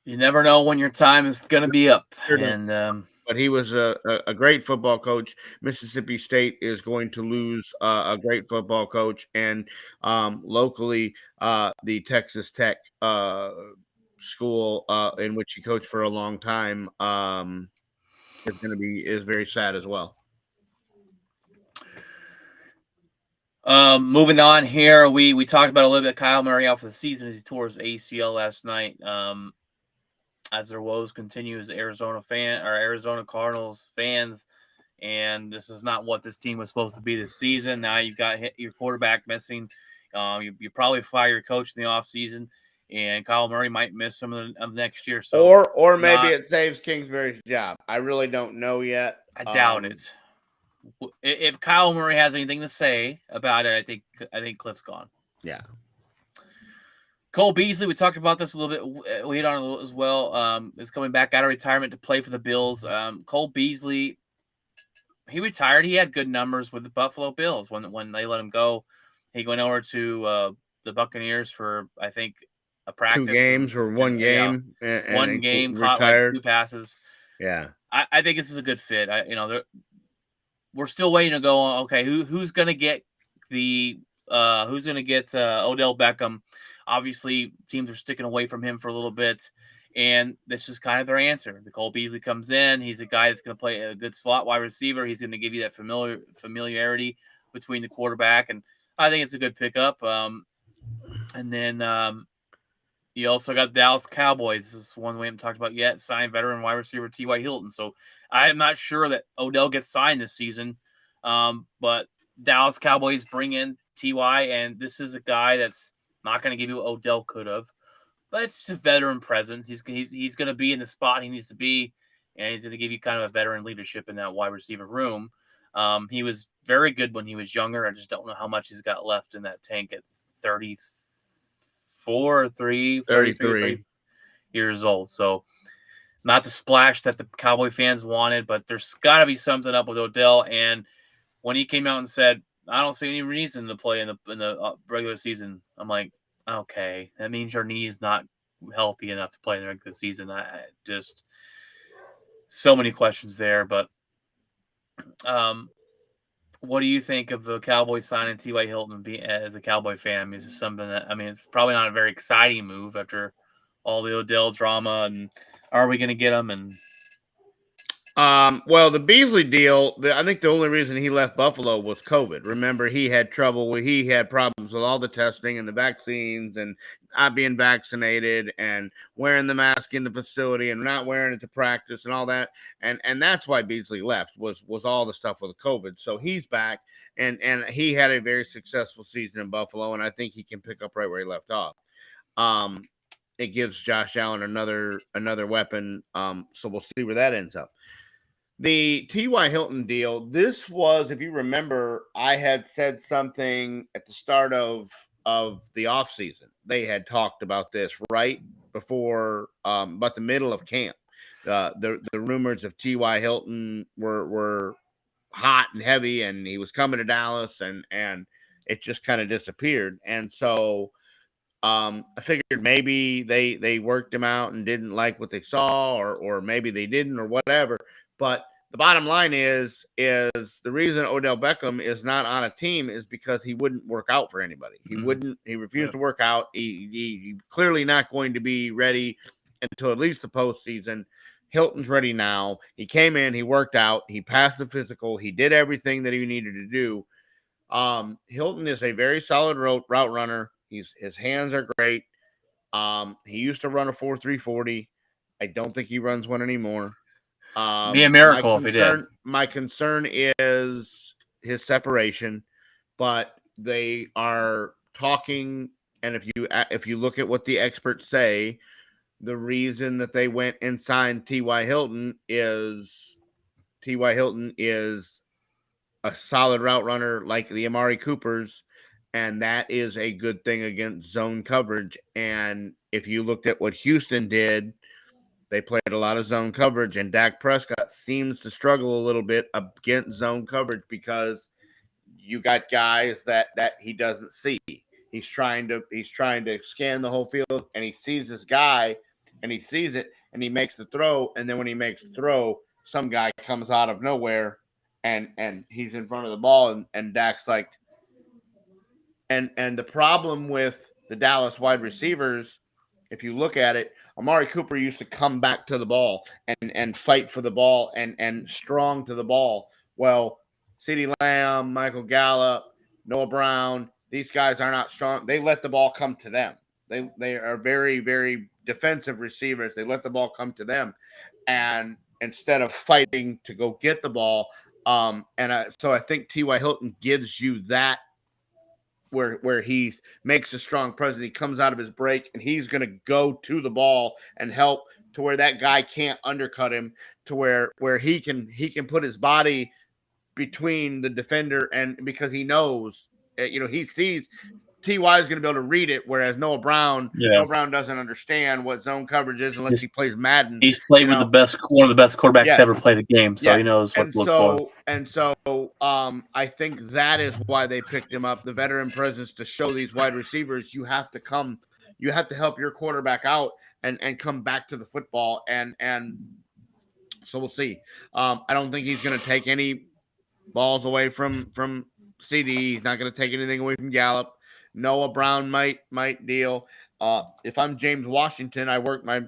you never know when your time is going to be up. And but he was a great football coach. Mississippi State is going to lose a great football coach, and locally, the Texas Tech school in which he coached for a long time is very sad as well. Moving on here, we talked about a little bit Kyle Murray out for the season as he tore his ACL last night. As their woes continue as Arizona Cardinals fans, and this is not what this team was supposed to be this season. Now you've got your quarterback missing. You probably fire your coach in the offseason, and Kyle Murray might miss some of next year. So or maybe it saves Kingsbury's job. I really don't know yet. I doubt it. If Kyle Murray has anything to say about it, I think Cliff's gone. Yeah. Cole Beasley, we talked about this a little bit. We hit on it as well. Is coming back out of retirement to play for the Bills. Cole Beasley, he retired. He had good numbers with the Buffalo Bills when they let him go. He went over to the Buccaneers for, I think, a practice. 2 games or one game. And one game, caught like 2 passes. Yeah. I think this is a good fit. We're still waiting to go on. Okay, who's going to get Odell Beckham? Obviously, teams are sticking away from him for a little bit, and this is kind of their answer. The Cole Beasley comes in. He's a guy that's going to play a good slot wide receiver. He's going to give you that familiarity between the quarterback, and I think it's a good pickup. And then You also got Dallas Cowboys. This is one we haven't talked about yet. Signed veteran wide receiver T.Y. Hilton. So I am not sure that Odell gets signed this season. But Dallas Cowboys bring in T.Y. and this is a guy that's not going to give you what Odell could have. But it's just a veteran presence. He's going to be in the spot he needs to be, and he's going to give you kind of a veteran leadership in that wide receiver room. He was very good when he was younger. I just don't know how much he's got left in that tank at 34, 33, 33. years old. So not the splash that the Cowboy fans wanted, but there's got to be something up with Odell. And when he came out and said, "I don't see any reason to play in the regular season," I'm like, okay, that means your knee is not healthy enough to play in the regular season. I just so many questions there, but what do you think of the Cowboys signing T.Y. Hilton as a Cowboy fan? I mean, is this something that, I mean, it's probably not a very exciting move after all the Odell drama and are we going to get him? And Well, the Beasley deal, I think the only reason he left Buffalo was COVID. Remember, he had problems with all the testing and the vaccines and not being vaccinated and wearing the mask in the facility and not wearing it to practice and all that. And that's why Beasley left was all the stuff with the COVID. So he's back and he had a very successful season in Buffalo, and I think he can pick up right where he left off. It gives Josh Allen another weapon. So we'll see where that ends up. The T.Y. Hilton deal, this was, if you remember, I had said something at the start of the offseason. They had talked about this right before about the middle of camp. The rumors of T.Y. Hilton were hot and heavy, and he was coming to Dallas, and it just kind of disappeared. And so I figured maybe they worked him out and didn't like what they saw, or maybe they didn't, or whatever. But the bottom line is the reason Odell Beckham is not on a team is because he wouldn't work out for anybody. He wouldn't. He refused to work out. He clearly not going to be ready until at least the postseason. Hilton's ready now. He came in. He worked out. He passed the physical. He did everything that he needed to do. Hilton is a very solid route runner. His hands are great. He used to run a 4.3 40. I don't think he runs one anymore. be a miracle if he did. My concern is his separation, but they are talking. And if you look at what the experts say, the reason that they went and signed T.Y. Hilton is a solid route runner like the Amari Coopers, and that is a good thing against zone coverage. And if you looked at what Houston did, they played a lot of zone coverage, and Dak Prescott seems to struggle a little bit against zone coverage because you got guys that he doesn't see. He's trying to scan the whole field, and he sees this guy, and he sees it, and he makes the throw, and then when he makes the throw, some guy comes out of nowhere, and he's in front of the ball, and Dak's like, and the problem with the Dallas wide receivers, if you look at it, Amari Cooper used to come back to the ball and fight for the ball and strong to the ball. Well, CeeDee Lamb, Michael Gallup, Noah Brown, these guys are not strong. They let the ball come to them. They are very, very defensive receivers. They let the ball come to them, and instead of fighting to go get the ball, so I think T.Y. Hilton gives you that where he makes a strong presence. He comes out of his break and he's going to go to the ball and help to where that guy can't undercut him, to where he can put his body between the defender, and because he knows, he sees T.Y. is going to be able to read it, whereas Noah Brown doesn't understand what zone coverage is unless he plays Madden. He's played with one of the best quarterbacks to ever play the game, so he knows what to look for. And so, I think that is why they picked him up, the veteran presence, to show these wide receivers you have to help your quarterback out and come back to the football, and so we'll see. I don't think he's going to take any balls away from CD. He's not going to take anything away from Gallup. Noah Brown might deal. If I'm James Washington, I worked my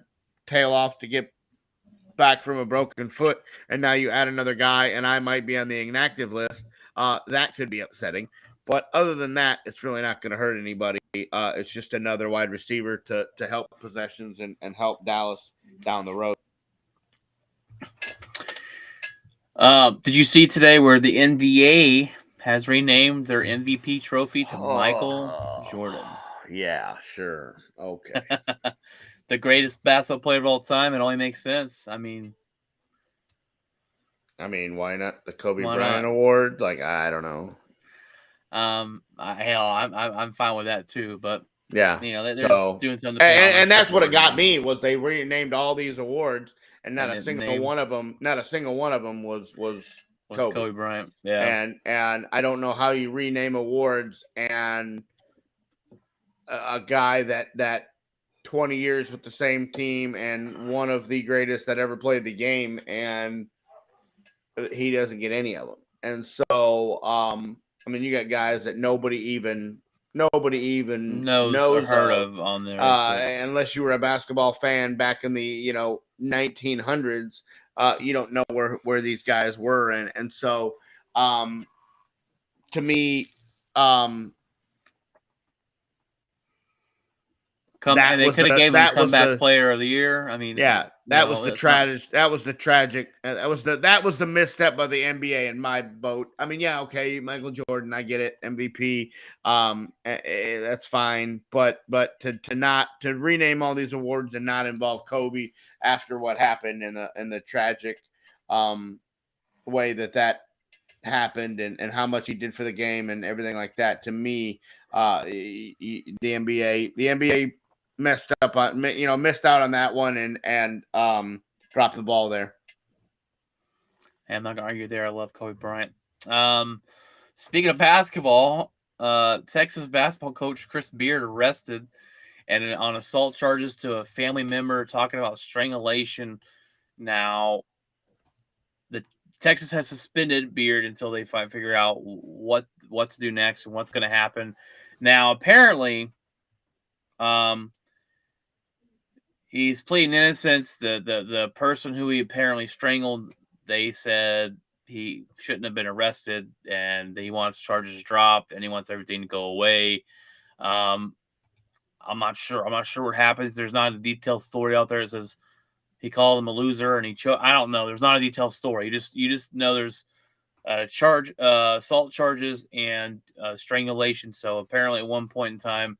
tail off to get back from a broken foot, and now you add another guy, and I might be on the inactive list. That could be upsetting. But other than that, it's really not going to hurt anybody. It's just another wide receiver to help possessions and help Dallas down the road. Did you see today where the NBA has renamed their MVP trophy to Michael Jordan? Yeah, sure. Okay. The greatest basketball player of all time. It only makes sense. I mean, why not the Kobe Why Bryant not? Award? Like, I don't know. Hell, I'm fine with that too. But Yeah. they're just doing something to pay homage And to that's what it got Jordan. me was they renamed all these awards, and not And a the single name one of them was was Kobe. Kobe Bryant. Yeah. And I don't know how you rename awards and a guy that 20 years with the same team and one of the greatest that ever played the game, and he doesn't get any of them. And so, you got guys that nobody even Knows or knows heard of, of on there. unless you were a basketball fan back in the 1900s. You don't know where these guys were, and so, to me, And they could have gave him comeback player of the year. I mean, that was the tragic. That was the tragic. That was the misstep by the NBA in my vote. I mean, yeah, okay, Michael Jordan, I get it, MVP. That's fine, but to rename all these awards and not involve Kobe after what happened in the tragic way that happened and how much he did for the game and everything like that. To me, the NBA messed out on that one and dropped the ball there. Hey, I'm not gonna argue there. I love Kobe Bryant. Speaking of basketball, Texas basketball coach Chris Beard arrested and on assault charges to a family member, talking about strangulation. Now, the Texas has suspended Beard until they figure out what to do next and what's going to happen. Now, apparently, he's pleading innocence. The person who he apparently strangled, they said he shouldn't have been arrested, and he wants charges dropped, and he wants everything to go away. I'm not sure. I'm not sure what happens. There's not a detailed story out there. It says he called him a loser, and I don't know. There's not a detailed story. You just know there's assault charges and strangulation. So apparently, at one point in time,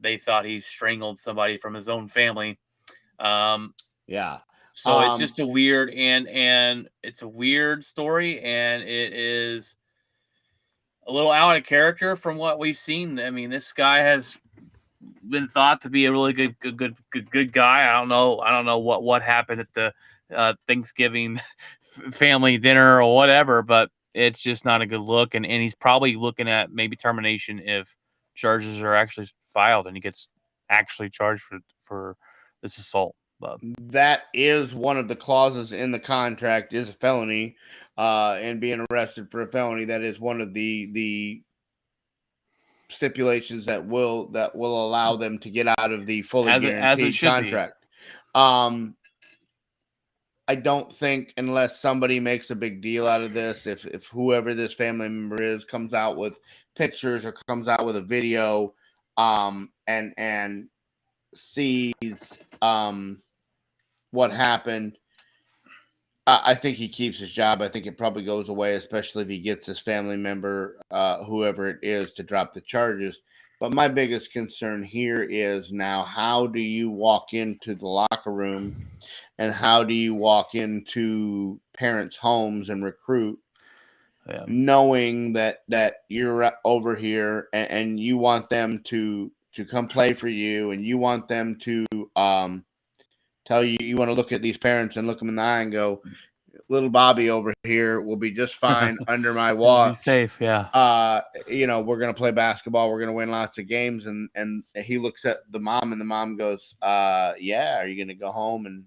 they thought he strangled somebody from his own family. Yeah. So it's just a weird and it's a weird story, and it is a little out of character from what we've seen. I mean, this guy has been thought to be a really good guy. I don't know what happened at the Thanksgiving family dinner or whatever, but it's just not a good look. And he's probably looking at maybe termination if charges are actually filed and he gets actually charged for this assault. But that is one of the clauses in the contract is a felony, and being arrested for a felony. That is one of the stipulations that will allow them to get out of the fully guaranteed contract. I don't think unless somebody makes a big deal out of this, if whoever this family member is comes out with pictures or comes out with a video, and sees what happened, I think he keeps his job. I think it probably goes away, especially if he gets his family member, whoever it is, to drop the charges. But my biggest concern here is now, how do you walk into the locker room and how do you walk into parents' homes and recruit, knowing that you're over here and you want them to come play for you, and you want them to tell you want to look at these parents and look them in the eye and go, little Bobby over here will be just fine under my watch. Be safe, yeah. We're gonna play basketball. We're gonna win lots of games. And he looks at the mom, and the mom goes, "Yeah, are you gonna go home and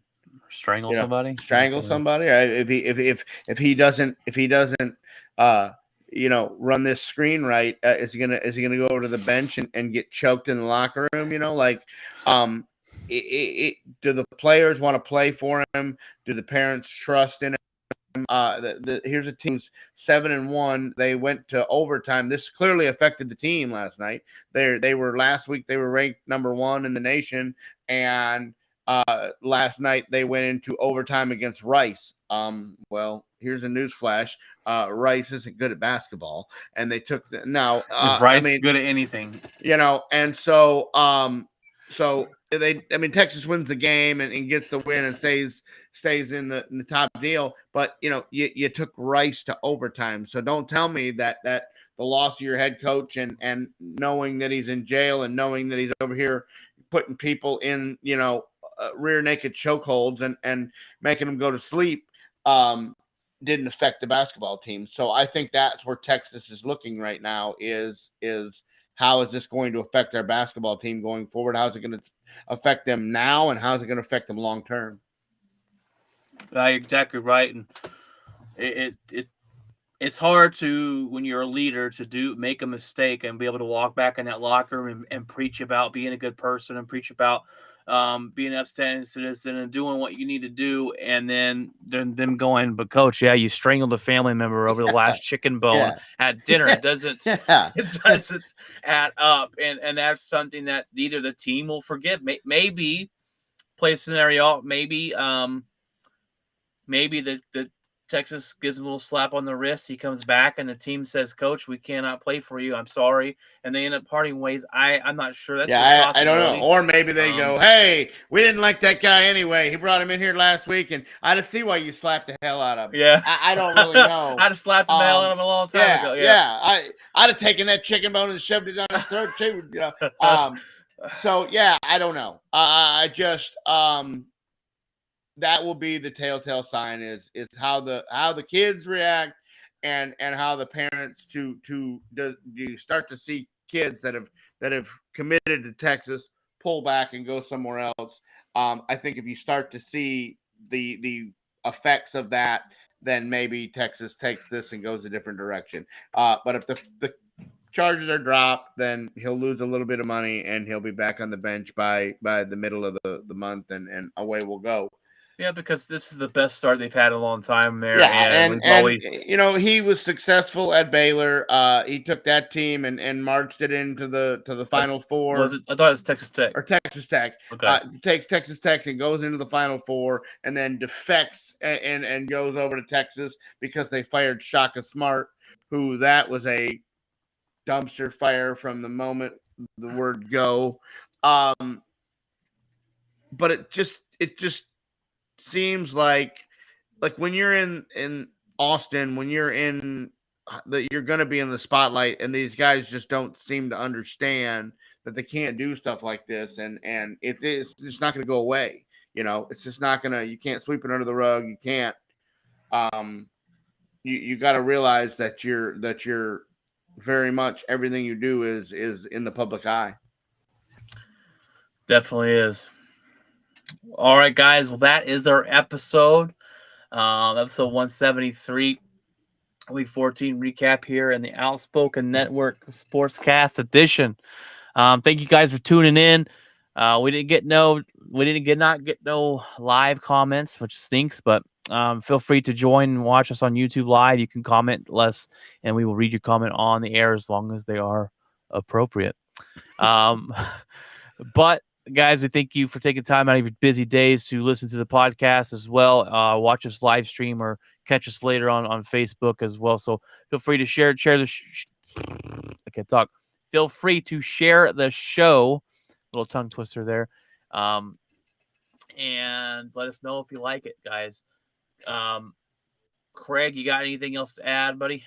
strangle somebody? Strangle somebody? If he doesn't run this screen right, is he gonna go over to the bench and get choked in the locker room? Do the players want to play for him? Do the parents trust in him? Here's a team who's 7-1. They went to overtime. This clearly affected the team last night. They were last week. They were ranked number 1 in the nation, and last night they went into overtime against Rice. Well, here's a news flash. Rice isn't good at basketball, and they took now. Is Rice good at anything? And so Texas wins the game and gets the win and stays in the top deal. But you took Rice to overtime. So don't tell me that the loss of your head coach and knowing that he's in jail and knowing that he's over here putting people in rear naked chokeholds and making them go to sleep didn't affect the basketball team. So I think that's where Texas is looking right now is how is this going to affect our basketball team going forward? How is it going to affect them now, and how is it going to affect them long term? You're exactly right, and it's hard to, when you're a leader, to make a mistake and be able to walk back in that locker room and preach about being a good person and preach about being an upstanding citizen and doing what you need to do, and then them going, but coach, you strangled a family member over the last chicken bone at dinner. It doesn't it doesn't add up, and that's something that either the team will forgive. Maybe play scenario. Maybe the Texas gives him a little slap on the wrist. He comes back, and the team says, "Coach, we cannot play for you. I'm sorry." And they end up parting ways. I'm not sure. That's a I don't know. Or maybe they go, "Hey, we didn't like that guy anyway. He brought him in here last week, and I just see why you slapped the hell out of him." Yeah, I don't really know. I'd have slapped the hell out of him a long time ago. I'd have taken that chicken bone and shoved it down his throat too. So I don't know. I just that will be the telltale sign is how the kids react and how the parents do you start to see kids that have committed to Texas pull back and go somewhere else. I think if you start to see the effects of that, then maybe Texas takes this and goes a different direction. But if the charges are dropped, then he'll lose a little bit of money and he'll be back on the bench by the middle of the month, and away we'll go. Yeah, because this is the best start they've had in a long time there. Yeah, and he was successful at Baylor. He took that team and marched it into the Final Four. Was it? I thought it was Texas Tech. Or Texas Tech. Okay. Takes Texas Tech and goes into the Final Four, and then defects and goes over to Texas because they fired Shaka Smart, who that was a dumpster fire from the moment the word go. But it just seems like when you're in Austin, when you're in that you're going to be in the spotlight, and these guys just don't seem to understand that they can't do stuff like this, and it's just not going to go away. It's just not going to. You can't sweep it under the rug. You can't. You got to realize that you're very much everything you do is in the public eye. Definitely is. All right, guys. Well, that is our episode. Episode 173, Week 14 recap here in the Outspoken Network Sportscast edition. Thank you guys for tuning in. We didn't not get no live comments, which stinks, but feel free to join and watch us on YouTube Live. You can comment less, and we will read your comment on the air as long as they are appropriate. But guys, we thank you for taking time out of your busy days to listen to the podcast as well. Watch us live stream or catch us later on Facebook as well. So feel free to share the I can't talk. Feel free to share the show. Little tongue twister there. And let us know if you like it, guys. Craig, you got anything else to add, buddy?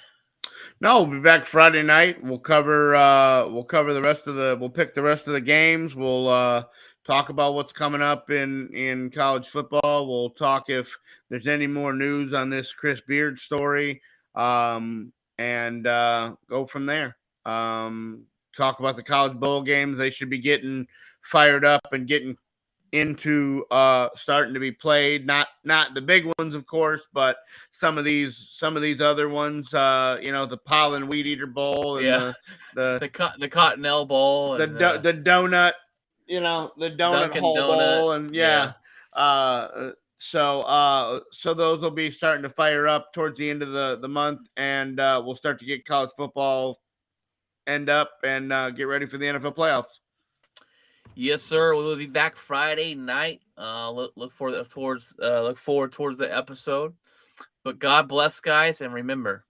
No, we'll be back Friday night. We'll cover the rest of we'll pick the rest of the games. We'll talk about what's coming up in college football. We'll talk if there's any more news on this Chris Beard story. And go from there. Talk about the college bowl games. They should be getting fired up and getting into starting to be played. Not the big ones, of course, but some of these other ones. The Pollen Weed Eater Bowl and the Cottonelle Bowl, the donut. The donut Dunkin' hole Donut. bowl, and So those will be starting to fire up towards the end of the month, and we'll start to get college football end up and get ready for the NFL playoffs. Yes, sir. We will be back Friday night. Look forward towards the episode. But God bless, guys, and remember,